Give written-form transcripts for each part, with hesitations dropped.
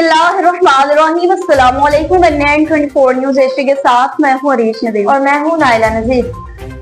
बिस्मिल्लाहिर्रहमानिर्रहीम, अस्सलामुअलैकुम। 24 news Asia के साथ मैं हूँ अरीश नदीम और मैं हूँ नाइला नजीर।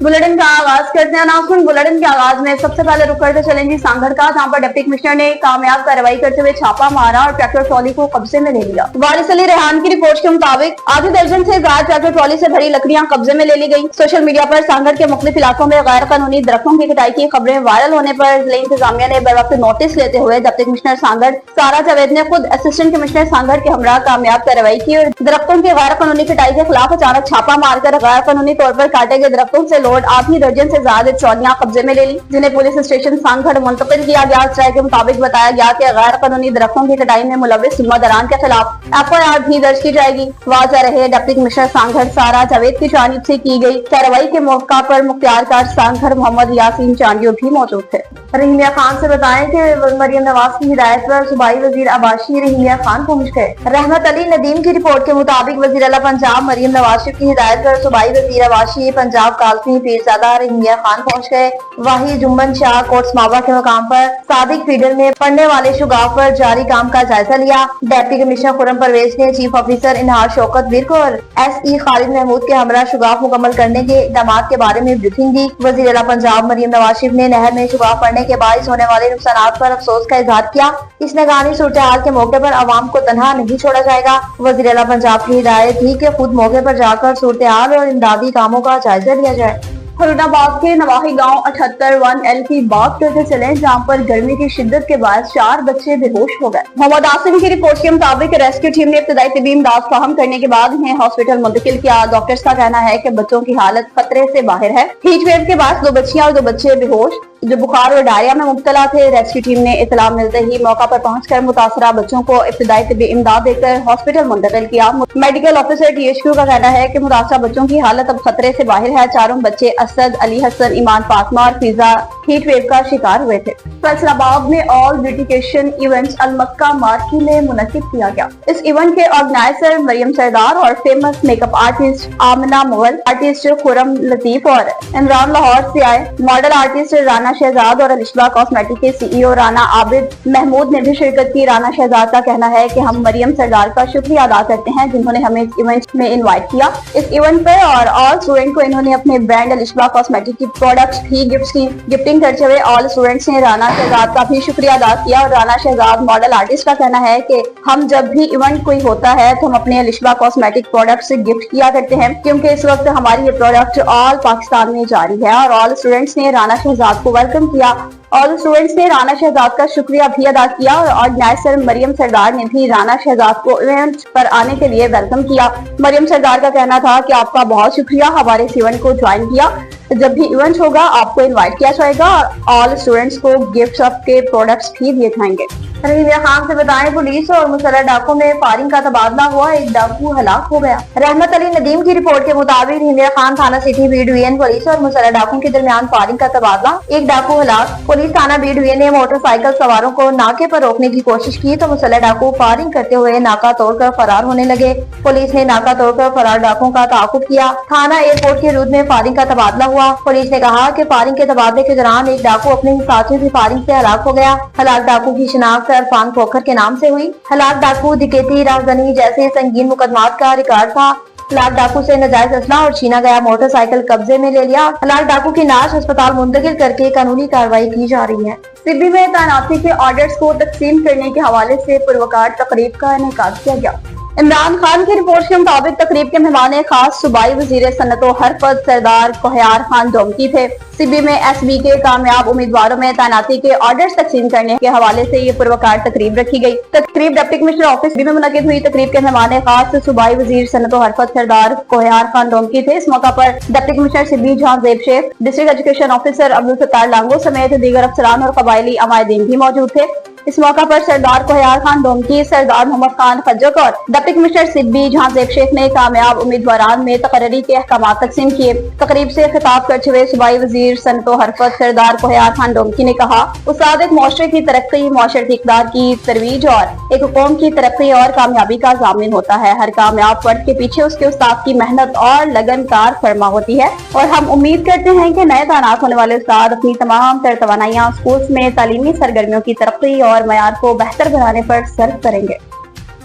बुलेटिन का आगाज करते हैं। अनाउंसमेंट बुलेटिन के आगाज में सबसे पहले रुक करते चलेंगे सांगड़ का, जहाँ पर डिप्टी कमिश्नर ने कामयाब कार्रवाई करते हुए छापा मारा और ट्रैक्टर ट्रॉली को कब्जे में ले लिया। वारिस अली रेहान की रिपोर्ट के मुताबिक आधी दर्जन से ज्यादा ट्रैक्टर ट्रॉली से भरी लकड़ियां कब्जे में ले ली गयी। सोशल मीडिया पर सांगड़ के मुख्तलिफ इलाकों में गैर कानूनी दरख्तों की कटाई की खबरें वायरल होने पर जिला इंतजामिया ने बर वक्त नोटिस लेते हुए डिप्टी कमिश्नर सांगड़ सारा जावेद ने खुद असिस्टेंट कमिश्नर सांगड़ के हमरा कामयाब कार्रवाई की और दरख्तों की गैर कानूनी कटाई के खिलाफ अचानक छापा मारकर गैर कानूनी तौर पर काटे गए दरख्तों से लोड आधी दर्जन से ज्यादा ट्रॉलियां कब्जे में ले ली, जिन्हें पुलिस स्टेशन सांगड़ मुंतकिल किया गया। राय के मुताबिक बताया गया कि गैर कानूनी दरख्तों की कटाई में मुलविस जिम्मेदारान के खिलाफ FIR भी दर्ज की जाएगी। वाजा रहे डिप्टी कमिश्नर सांगड़ सारा जावेद की जानिब से की गई कार्रवाई के मौका पर मुख्तियारकार सांगड़ मोहम्मद यासीन चांडियो भी मौजूद थे। रहीमिया खान से बताएं कि मरियम नवाज की हिदायत पर सूबाई वजीर आबाशी रहीमिया खान पहुंच गए। रहमत अली नदीम की रिपोर्ट के मुताबिक वजीर आला पंजाब मरियम नवाज की हिदायत पर सूबाई वजीर आबाशी पंजाब कालसी पीरजादा रहीमिया खान पहुंच गए। वही जुम्मन शाह कोटसमावा के मकाम पर सादिक फीडर में पढ़ने वाले शुगाफ पर जारी काम का जायजा लिया। डिप्टी कमिश्नर खुरम परवेज ने चीफ ऑफिसर इनहार शौकत विर्क और SE खालिद महमूद के हमरा शुगाफ मुकम्मल करने के इक़दाम के बारे में ब्रीफिंग दी। वजीर आला पंजाब मरियम नवाज ने नहर में शुगाफ पड़ने के बाइस होने वाले नुकसान पर अफसोस का इजहार किया। इस नगानी सूरत हाल के मौके पर आवाम को तनहा नहीं छोड़ा जाएगा। वजीर आला पंजाब की हिदायत थी कि खुद मौके पर जाकर सूरत हाल और इमदादी कामों का जायजा लिया जाए। फरीदाबाद के नवाही गांव 78-1L की बात करते चले, जहां पर गर्मी की शिद्दत के बाद 4 बच्चे बेहोश हो गए। मोहम्मद आसिम की रिपोर्ट के मुताबिक रेस्क्यू टीम ने इब्तदाई तबी इमदाद फराहम करने के बाद इन्हें हॉस्पिटल मुंतकिल किया। डॉक्टर्स का कहना है कि बच्चों की हालत खतरे से बाहर है। हीट वेव के बाद 2 बच्चियां और 2 बच्चे बेहोश जो बुखार और डायरिया में मुब्तला थे। रेस्क्यू टीम ने इतला मिलते ही मौका पर पहुंचकर मुतासरा बच्चों को इब्तदाई तबी इमदाद देकर हॉस्पिटल मुंतकिल किया। मेडिकल ऑफिसर THQ का कहना है कि मुतासरा बच्चों की हालत अब खतरे से बाहर है। चारों बच्चे असद, अली हसन, ईमान, फातिमा और फिजा हीट वेव का शिकार हुए थे। फैसलाबाद में ऑल ब्यूटिफिकेशन इवेंट्स अल-मक्का मार्की में मुनक्किद किया गया। इस इवेंट के ऑर्गेनाइजर मरियम सरदार और फेमस मेकअप आर्टिस्ट आमना मुगल, आर्टिस्ट खुरम लतीफ और इमरान लाहौर से आए। मॉडल आर्टिस्ट राना शहजाद और अलिशबा कॉस्मेटिक के CEO राना आबिद महमूद ने भी शिरकत की। राना शहजाद का कहना है कि हम मरियम सरदार का शुक्रिया अदा करते हैं जिन्होंने हमें इस इवेंट में इनवाइट किया। इस इवेंट पर और ऑल स्टूडेंट को इन्होंने अपने ब्रांड अलिशबा कॉस्मेटिक की प्रोडक्ट्स भी गिफ्टिंग करते हुए ऑल स्टूडेंट्स ने राना शहजाद का भी शुक्रिया अदा किया। और राना शहजाद मॉडल आर्टिस्ट का कहना है कि हम जब भी इवेंट कोई होता है तो हम अपने अलिशबा कॉस्मेटिक प्रोडक्ट्स गिफ्ट किया करते हैं, क्योंकि इस वक्त हमारी ये प्रोडक्ट ऑल पाकिस्तान में जारी है। और ऑल स्टूडेंट्स ने राना शहजाद को वेलकम किया। ऑल स्टूडेंट्स ने राना शहजाद का शुक्रिया भी अदा किया और ऑर्गेनाइजर मरियम सरदार ने भी राना शहजाद को इवेंट पर आने के लिए वेलकम किया। मरियम सरदार का कहना था कि आपका बहुत शुक्रिया हमारे इस इवेंट को ज्वाइन किया। जब भी इवेंट होगा आपको इनवाइट किया जाएगा और ऑल स्टूडेंट्स को गिफ्ट के प्रोडक्ट्स भी दिए जाएंगे। रहीमिया खान से बताएं पुलिस और मुसल्लह डाकू में फायरिंग का तबादला हुआ, एक डाकू हलाक हो गया। रहमत अली नदीम की रिपोर्ट के मुताबिक रहीमिया खान थाना सिटी बी डिवीजन पुलिस और मुसल्लह डाकू के दरमियान फायरिंग का तबादला, एक डाकू हलाक। पुलिस थाना बी डिवीजन ने मोटरसाइकिल सवारों को नाके पर रोकने की कोशिश की तो मुसल्लह डाकू फायरिंग करते हुए नाका तोड़कर फरार होने लगे। पुलिस ने नाका तोड़कर फरार डाकुओं का ताकुब किया। थाना एयरपोर्ट के रूद में फायरिंग का तबादला हुआ। पुलिस ने कहा कि फायरिंग के तबादले के दौरान एक डाकू अपने ही साथियों की फायरिंग से हलाक हो गया। हलाक डाकू की शिनाख्त इरफान खोखर के नाम से हुई। हलाक डाकू दिकेती, राजधानी जैसे संगीन मुकदमात का रिकॉर्ड था। हलाक डाकू से नाजायज असला और छीना गया मोटरसाइकिल कब्जे में ले लिया। हलाक डाकू की लाश अस्पताल मुंतकिल करके कानूनी कार्रवाई की जा रही है। सिब्बी में तैनाती के ऑर्डर्स को तकसीम करने के हवाले से पुरवकार तकरीब का इनेकाद किया गया। इमरान खान की रिपोर्ट के मुताबिक तकरीब के मेहमान खास सूबाई वजीर सनतो हरफत सरदार कोहयार खान डोमकी थे। सिब्बी में SB के कामयाब उम्मीदवारों में तैनाती के ऑर्डर्स तकसीम करने के हवाले से ये पुरवकार तकरीब रखी गई। तकरीब डिप्टी कमिश्नर ऑफिस में मुनक्किद हुई। तकरीब के मेहमान खास सूबाई वजीर सनतो हरफत सरदार कोहयार खान डोमकी थे। इस मौका पर deputy commissioner Sibi Jahan Zeb Sheikh, district education officer Abdul Sattar Lango समेत दीगर अफसरान और कबायली अमायदीन भी मौजूद थे। इस मौका पर सरदार कोहयार खान डोमकी, सरदार मोहम्मद खान खज्जक और डिप्टी कमिश्नर सिब्बी जहां ज़ेब शेख ने कामयाब उम्मीदवारान में तकरीरी के अहकाम तकसीम किए। तकरीब से खिताब करते हुए सूबाई वजीर सनतो हरफत सरदार कोहयार खान डोमकी ने कहा, उस्ताद एक मुआशरे की तरक्की, मुआशरती इक़दार की तरवीज और एक कौम की तरक्की और कामयाबी का ज़ामिन होता है। हर कामयाब फर्द के पीछे उसके उस्ताद की मेहनत और लगन कार फरमा होती है और हम उम्मीद करते हैं कि नए तैनात होने वाले उस्ताद अपनी तमाम तर तवानाइयां स्कूल्स में तालीमी सरगर्मियों की तरक्की और मयार को बेहतर बनाने पर सर्व करेंगे।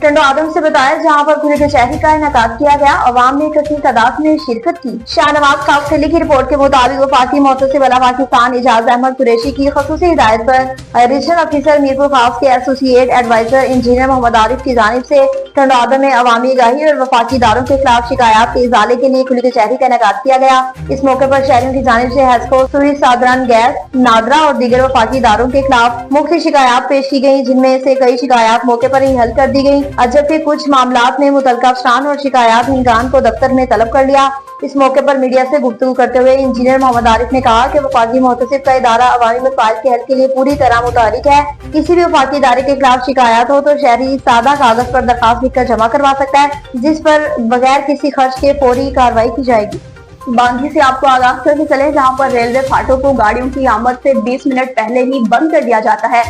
टंडो आदम से बताया, जहां पर खुले कचहरी का इनेकाद किया गया। अवाम ने कसीर तादाद में शिरकत की। शाहनवाज खास अली की रिपोर्ट के मुताबिक वफाकी मोहतसिब अला पाकिस्तान एजाज अहमद कुरैशी की खसूसी हिदायत पर रीजनल ऑफिसर मीरपुर खास के associate adviser engineer Mohammad Arif की जानिब से टंडो आदम में अवामी गाही और वफाकी इदारों के खिलाफ शिकायत के इजाले के लिए खुली कचहरी का इनेकाद किया गया। इस मौके पर शहरियों की जानिब से हैस्को, सुई, सादरान गैस, नादरा और दीगर वफाकी इदारों के खिलाफ मुख्तलिफ शिकायत पेश की गयी, जिनमें से कई शिकायत मौके पर ही हल कर दी गयी, जबकि कुछ मामलात में मुतलका अफसरान और शिकायत हिंगान को दफ्तर में तलब कर लिया। इस मौके पर मीडिया से गुफ्तगू करते हुए इंजीनियर मोहम्मद आरिफ ने कहा कि वफाकी मोहतसिब का इदारा अवामी मसाइल के हल के लिए पूरी तरह मुतहरिक है। किसी भी वफाकी इदारे के खिलाफ शिकायत हो तो शहरी सादा कागज पर दरखास्त लिखकर जमा करवा सकता है, जिस पर बगैर किसी खर्च के फौरी कार्रवाई की जाएगी। बांधी से आपको आगाह करके चले, जहां पर रेलवे फाटकों को गाड़ियों की आमद से 20 मिनट पहले ही बंद कर दिया जाता है।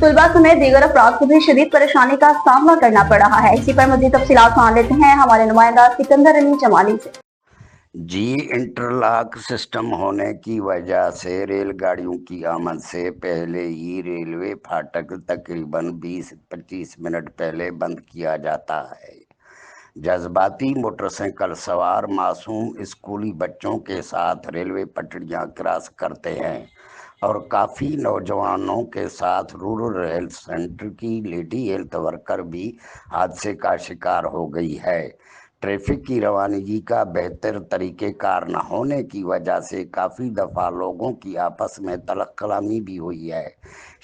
तुलबा समेत दीगर अफराद को भी शदीद परेशानी का सामना करना पड़ रहा है। इसी पर मजीद तफसीलात मान लेते हैं हमारे नुमाइंदा सिकंदर अली जमाली से। जी, इंटरलॉक सिस्टम होने की वजह से रेलगाड़ियों की आमद से पहले ही रेलवे फाटक तकरीबन 20-25 मिनट पहले बंद किया जाता है। जज्बाती मोटरसाइकिल सवार मासूम स्कूली बच्चों के साथ रेलवे पटरियां क्रॉस करते हैं और काफ़ी नौजवानों के साथ रूरल हेल्थ सेंटर की लेडी हेल्थ वर्कर भी हादसे का शिकार हो गई है। ट्रैफिक की रवानगी का बेहतर तरीक़ेकार न होने की वजह से काफ़ी दफ़ा लोगों की आपस में तलख कलामी भी हुई है।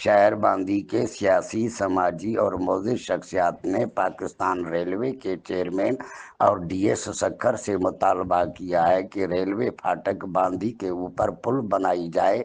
शहर बांदी के सियासी, समाजी और मौजूद शख्सियात ने पाकिस्तान रेलवे के चेयरमैन और डीएस सक्खर से मुतालबा किया है कि रेलवे फाटक बांदी के ऊपर पुल बनाई जाए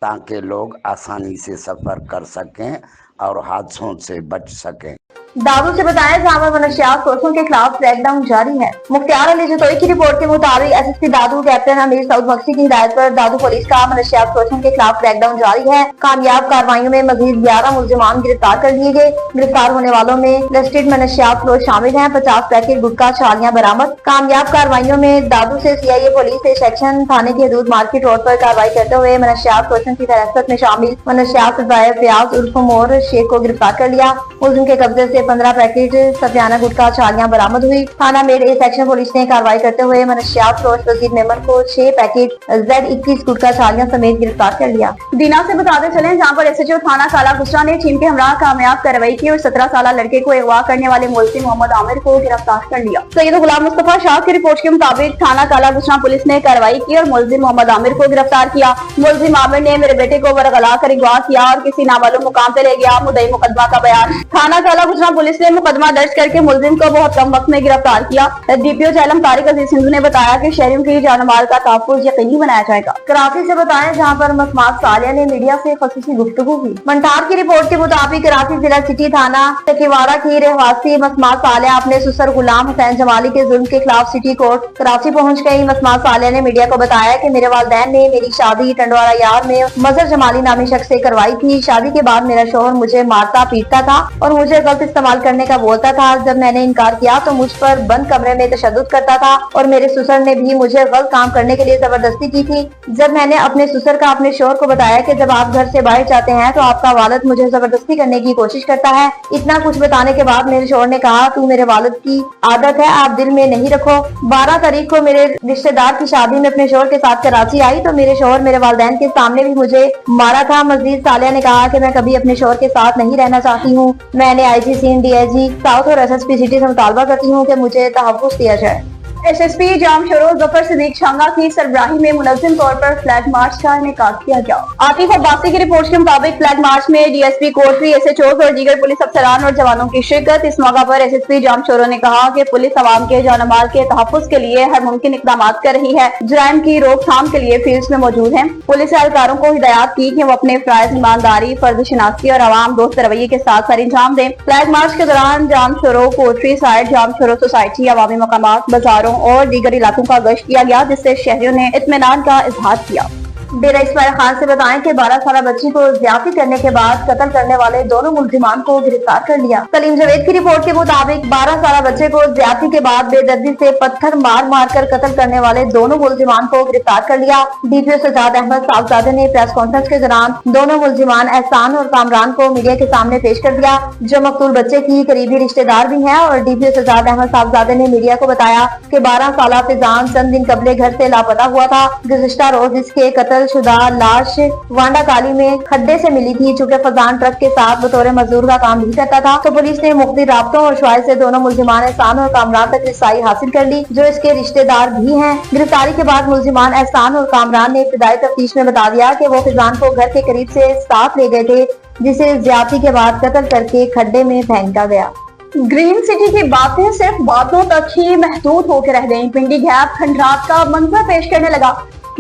ताकि लोग आसानी से सफ़र कर सकें और हादसों से बच सकें। दादू से बताया, जहां पर मनशियात कोर्सों के खिलाफ क्रैकडाउन जारी है। मुख्तार अली जतोई की रिपोर्ट के मुताबिक एसएसपी दादू कैप्टन अमीर सऊद मक्सी की हिदायत पर दादू पुलिस का मनशियात कोर्सों के खिलाफ क्रैकडाउन जारी है। कामयाब कार्रवाइयों में मजीद 11 मुलजिमान गिरफ्तार कर लिए गए। गिरफ्तार होने वालों में लिस्टेड मनशियात फरोश शामिल हैं। 50 पैकेट गुटखा छालियां बरामद। कामयाब कार्रवाइयों में दादू से सीआईए पुलिस से सेक्शन थाने की हदूद मार्केट रोड पर कार्रवाई करते हुए मनशियात कोर्सों की फहरिस्त में शामिल मनशियात फयाज उर्फ मोर शेख को गिरफ्तार कर लिया। उनके कब्जे से 15 पैकेट सफियाना गुटखा छालियां बरामद हुई। थाना मेड ए सेक्शन पुलिस ने कार्रवाई करते हुए मनशियात फरोश वजीर मेमन को 6 पैकेट Z21 गुटखा छालियां समेत गिरफ्तार कर लिया। दीना से बताते चले, जहां पर एसएचओ थाना काला गुस्सा ने टीम के हमरा कामयाब कार्रवाई की और 17 साल लड़के को अगवा करने वाले मुलजिम मोहम्मद आमिर को गिरफ्तार कर लिया। सैयद गुलाम मुस्तफा शाह की रिपोर्ट के मुताबिक थाना काला गुस्सा पुलिस ने कार्रवाई की और मुलजिम मोहम्मद आमिर को गिरफ्तार किया। मुलजिम आमिर ने मेरे बेटे को बरगला कर अगवा किया और किसी नामालूम मुकाम पे ले गया। मुद्दई मुकदमा का बयान। थाना काला गुस्सा पुलिस ने मुकदमा दर्ज करके मुलजिम को बहुत कम वक्त में गिरफ्तार किया। डीपीओ झेलम तारिक अजीज सिंधु ने बताया कि शहरियों की जान माल का तहफ्फुज़ यकीनी बनाया जाएगा। कराची से बताएं, जहां पर मसमात सालिया ने मीडिया से खसूसी गुफ्तगू की। मंठार की रिपोर्ट के मुताबिक कराची जिला सिटी थाना तकीवाड़ा की रहवासी मसमात सालिया अपने सुसर गुलाम हुसैन जमाली के जुल्म के खिलाफ सिटी कोर्ट कराची पहुँच गयी। मसमात सालिया ने मीडिया को बताया कि मेरे वालिदैन ने मेरी शादी टंडवारा यार में मजहर जमाली नामी शख्स से करवाई थी। शादी के बाद मेरा शोहर मुझे मारता पीटता था और मुझे गलत इस्तेमाल करने का बोलता था। जब मैंने इनकार किया तो मुझ पर बंद कमरे में तशद्दुद करता था और मेरे ससुर ने भी मुझे गलत काम करने के लिए जबरदस्ती की थी। जब मैंने अपने ससुर का अपने शोहर को बताया कि जब आप घर से बाहर जाते हैं तो आपका वालिद मुझे जबरदस्ती करने की कोशिश करता है। इतना कुछ बताने के बाद मेरे शोहर ने कहा, तू मेरे वालिद की आदत है, आप दिल में नहीं रखो। 12 तारीख को मेरे रिश्तेदार की शादी में अपने शोहर के साथ कराची आई तो मेरे शोहर मेरे वालिदैन के सामने भी मुझे मारा था। मजीद सालिया ने कहा कि मैं कभी अपने शोहर के साथ नहीं रहना चाहती हूँ। मैंने आईजी, डीआईजी साउथ और एसएसपी सिटी से मुतालबा करती हूँ कि मुझे तहफ़्फ़ुज़ दिया जाए। एसएसपी जाम शोरो जफर सिद्दीक शांगा की सरबराही में मुनज़्ज़म तौर पर फ्लैग मार्च का इनेकाद किया गया। आतिफ अब्बासी की रिपोर्ट के मुताबिक फ्लैग मार्च में डीएसपी कोटरी, एसएचओ और दीगर पुलिस अफसरान और जवानों की शिरकत। इस मौका पर एसएसपी जाम शोरो ने कहा कि पुलिस अवाम के जान माल के तहफ़्फ़ुज़ के लिए हर मुमकिन इक़दाम कर रही है। जुराइम की रोकथाम के लिए फील्ड में मौजूद है। पुलिस एहलकारों को हिदायत की कि वो अपने फराइज़ ईमानदारी, फर्ज शनाख्ती और अवाम दोस्त रवैये के साथ अंजाम दें। फ्लैग मार्च के दौरान जाम शोरो कोटरी साइड, जाम शोरो सोसाइटी, अवामी मकामात, बाजारों और दीगर इलाकों का गश्त किया गया, जिससे शहरियों ने इत्मीनान का इजहार किया। डेरा इस्माइल खान से बताएं कि 12 साल बच्ची को ज्यादती करने के बाद कत्ल करने वाले दोनों मुलजिमान को गिरफ्तार कर लिया। सलीम जावेद की रिपोर्ट के मुताबिक 12 साल बच्चे को ज्यादती के बाद बेदर्दी से पत्थर मार मार कर कत्ल करने वाले दोनों मुलजिमान को गिरफ्तार कर लिया। डीपीओ सजाद अहमद साहबजादे ने प्रेस कॉन्फ्रेंस के दौरान दोनों मुलजिमान एहसान और कामरान को मीडिया के सामने पेश कर दिया, जो मकतूल बच्चे की करीबी रिश्तेदार भी हैं। और डीपीओ सजाद अहमद साहबजादे ने मीडिया को बताया कि 12 साल फिजान चंद दिन कबले घर से लापता हुआ था। गुज़िश्ता रोज इसके कत्ल शुदा लाश वांडा काली में खड्डे से मिली थी। चूँकि फजान ट्रक के साथ बतौर मजदूर का काम भी करता था, तो पुलिस ने मुख्तलिफ राब्तों और शवाहिद से दोनों मुलजिमान एहसान और कामरान तक रसाई हासिल कर ली, जो इसके रिश्तेदार भी हैं। गिरफ्तारी के बाद मुलजिमान एहसान और कामरान ने इब्तिदाई तफ्तीश में बता दिया कि वो फिजान को घर के करीब से साथ ले गए थे, जिसे ज्यादती के बाद कत्ल करके खड्डे में फेंका गया। ग्रीन सिटी की बातें सिर्फ बातों तक ही महदूद होकर रह गईं। पिंडी गैप खंडरात का मंजर पेश करने लगा।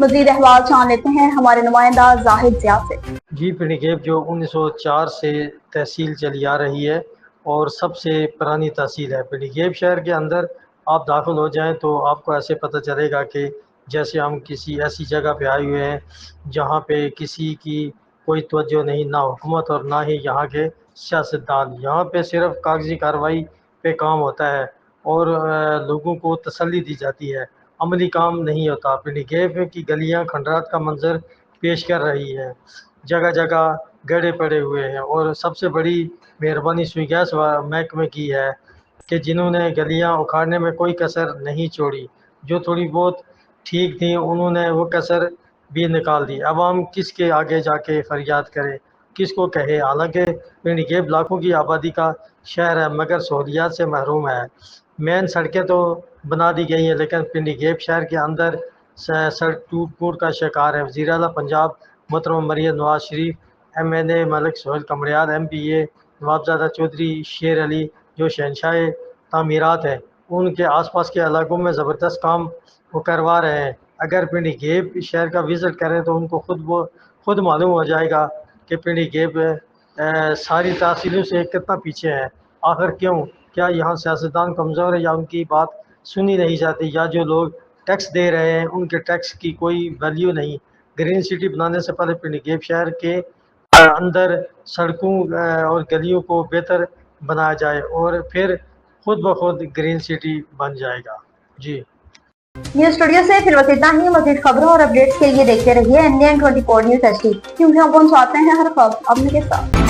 मजीद अहवाल जान लेते हैं हमारे नुमाइंदा जाहिद जिया से। जी, पिंडी गैप जो 1904 से तहसील चली आ रही है और सबसे पुरानी तहसील है। पिंडी गैप शहर के अंदर आप दाखिल हो जाएं तो आपको ऐसे पता चलेगा कि जैसे हम किसी ऐसी जगह पे आए हुए हैं जहाँ पे किसी की कोई तवज्जो नहीं, ना हुकूमत और ना ही यहाँ के सियासतदान। यहाँ पे सिर्फ कागजी कार्रवाई पे काम होता है और लोगों को तसल्ली दी जाती है, अमली काम नहीं होता। पिंडी गैप की गलियाँ खंडरात का मंजर पेश कर रही है। जगह जगह गड्ढे पड़े हुए हैं और सबसे बड़ी मेहरबानी सुई गैस महकमे की है कि जिन्होंने गलियाँ उखाड़ने में कोई कसर नहीं छोड़ी। जो थोड़ी बहुत ठीक थी उन्होंने वो कसर भी निकाल दी। अब हम किसके आगे जाके फरियाद करें, किसको कहे। हालांकि पिंडी गैप लाखों की आबादी का शहर है मगर सहूलियात से महरूम है। मेन सड़कें तो बना दी गई हैं लेकिन पिंडी गैप शहर के अंदर सड़क टूट फूट का शिकार है। वज़ीर आला पंजाब मोहतरमा मरियम नवाज शरीफ, MNA मलिक सोहेल कमरियाल, MPA नवाबजादा चौधरी शेर अली जो शहनशाह तामीरात हैं, उनके आसपास के इलाकों में ज़बरदस्त काम वो करवा रहे हैं। अगर पिंडी गैप शहर का विज़िट करें तो उनको खुद मालूम हो जाएगा कि पिंडी गैप सारी तहसीलों से कितना पीछे है। आखिर क्यों? क्या यहाँ सियासतदान कमज़ोर है या उनकी बात सुनी नहीं जाती, या जो लोग टैक्स दे रहे हैं उनके टैक्स की कोई वैल्यू नहीं। ग्रीन सिटी बनाने से पहले पिंडी गैप शहर के अंदर सड़कों और गलियों को बेहतर बनाया जाए और फिर खुद ब खुद ग्रीन सिटी बन जाएगा। जी, न्यूज स्टूडियो से फिर बस इतना ही। मज़ीद खबरों और अपडेट्स के लिए देखते रहिए NDN 24 न्यूज़ HD, क्योंकि हम पहुंचाते हैं हर खबर अपने के साथ।